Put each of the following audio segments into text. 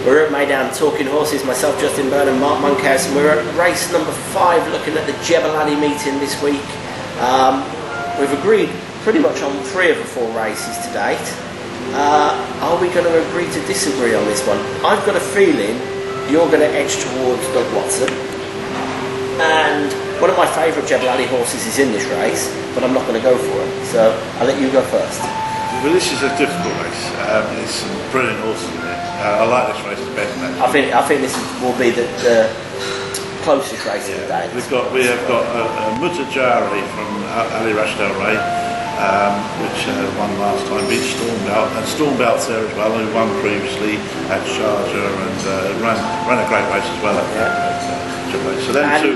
We're at Maidan talking horses, myself, Justin Byrne and Mark Monkhouse, and we're at race number 5 looking at the JEBEL meeting this week. We've agreed pretty much on 3 of the 4 races to date. Are we going to agree to disagree on this one? I've got a feeling you're going to edge towards Doug Watson, and one of my favourite JEBEL horses is in this race, but I'm not going to go for it, so I'll let you go first. Well, this is a difficult race. There's some brilliant horses in it. I like this race the best. I think this will be the closest race of the day. We have got Mutajari from Ali Rashdal Ray, which won last time, beat Stormbelt, and Stormbelt's there as well, who won previously at Sharjah and ran a great race as well at So them two.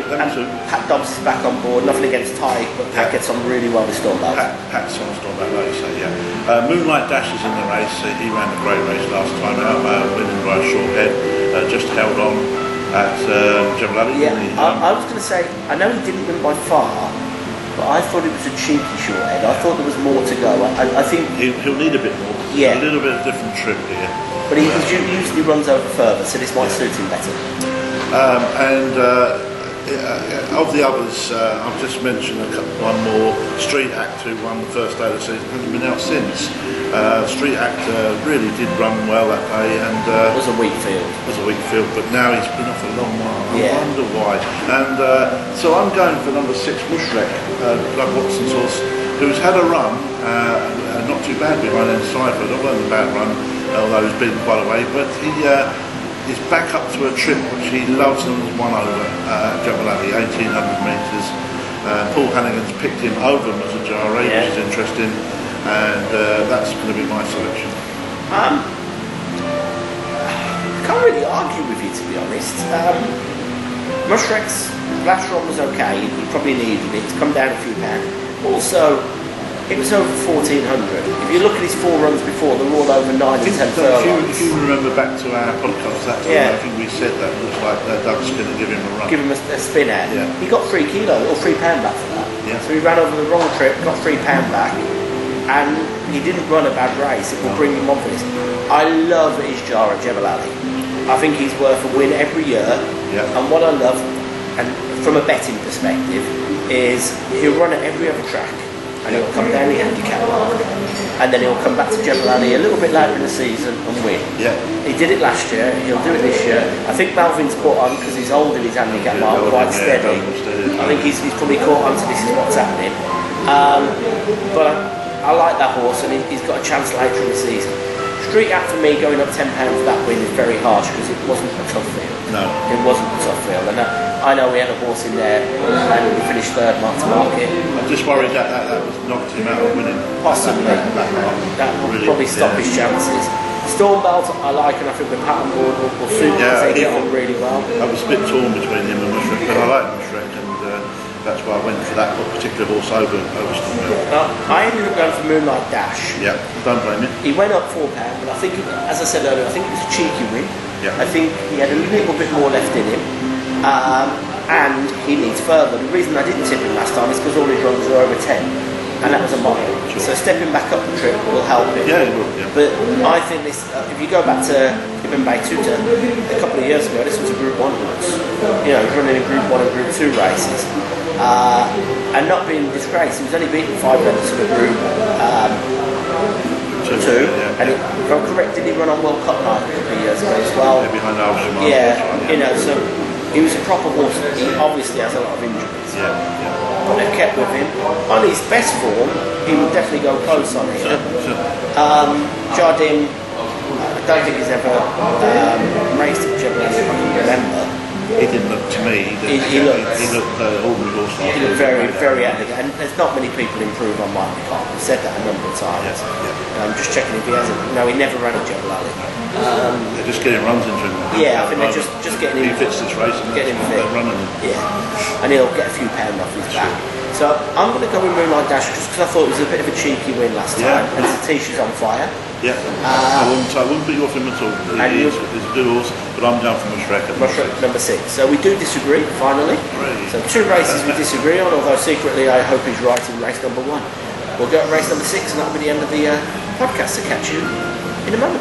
Pat Dobbs is back on board, nothing against Ty, but Pat gets on really well with Stormbelt. Pat's on Stormbelt, like you say, yeah. Moonlight Dash is in the race. He ran a great race last time out, winning by a short head, just held on at JEBEL. Yeah, I was going to say, I know he didn't win by far, but I thought it was a cheeky short head. I thought there was more to go. I think he'll need a bit more. Yeah, a little bit of different trip here. But he usually runs over further, so this might suit him better. Of the others, I've just mentioned one more. Street Act, who won the first day of the season, hasn't been out since. Street Act really did run well that day, and it was a weak field. But now he's been off a long while. Yeah. I wonder why. And so I'm going for number 6, Mushrek, Doug Watson's horse, who's had a run, not too bad behind Encipher, not only a bad run, although he's been quite away, but he's back up to a trip which he loves and has won over JEBEL, 1800 metres. Paul Hannigan's picked him over Mutajari, which is interesting, and that's going to be my selection. I can't really argue with you, to be honest. Mushrek's last run was okay, he probably needed it, it's come down a few pounds. Also, it was over 1400. If you look at his 4 runs before, they're all over 9 and 10 furlongs. If you remember back to our podcast that time, I think we said that it looks like Doug's going to give him a run. Give him a spin out. Yeah. He got £3 kilos or £3 back for that. Yeah. So he ran over the wrong trip, got £3 back, and he didn't run a bad race. It will bring him on for this. I love his jar at JEBEL. I think he's worth a win every year. Yeah. And what I love, and from a betting perspective, is he'll run at every other track. And he'll come down the handicap mark, and then he'll come back to JEBEL a little bit later in the season and win. Yeah. He did it last year, he'll do it this year. I think Malvin's caught on because he's holding his handicap mark quite steady. I think he's probably caught on to this is what's happening. But I like that horse, and he's got a chance later in the season. Street Act for me, going up £10 for that win is very harsh because it wasn't a tough field. No. It wasn't a tough field. And I know we had a horse in there and we finished 3rd mark to market. I'm just worried that was knocked him out of winning. Possibly. That will really, probably stop his chances. Stormbelt I like, and I think with Pat on board will suit because they get on really well. I was a bit torn between him and Mushrek, but I like Mushrek, and that's why I went for that particular horse over Stormbelt. I ended up going for Moonlight Dash. Yeah, don't blame him. He went up £4, but I think, as I said earlier, I think it was a cheeky win. Yeah. I think he had a little bit more left in him, and he needs further. The reason I didn't tip him last time is because all his runs were over 10, and that was a mile. Sure. So stepping back up the trip will help him. Yeah, it will. Yeah. But I think this, if you go back to Ibn Battuta a couple of years ago, this was a Group 1 horse. You know, he's running in Group 1 and Group 2 races. And not being disgraced, he was only beaten 5 lengths of a Group 2, and if I'm correct, did he run on World Cup night a couple of years ago as well? Yeah, behind Al-Shamal. You know, so he was a proper horse. He obviously has a lot of injuries. But they've kept with him. On his best form, he would definitely go close on it. Jardim, I don't think he's ever raced at JEBEL, if I can remember. He didn't look to me. He looked ordinary horse. He looked very elegant, and there's not many people improve on Mike McCall. I've said that a number of times. I'm just checking if he hasn't. No, he never ran at JEBEL. They're just getting runs into him. Yeah, I think they're just getting him. He fits this race and getting him fit. They're running him. Yeah, and he'll get a few pounds off his back. So I'm going to go with Moonlight Dash just because I thought it was a bit of a cheeky win last time, and Satish is on fire. Yeah, I wouldn't put you off him at all. He's a good horse, but I'm down for Mushrek. Mushrek number 6. So we do disagree, finally. So 2 races we disagree on, although secretly I hope he's right in race number 1. We'll go at race number 6, and that'll be the end of the podcast. So catch you in a moment.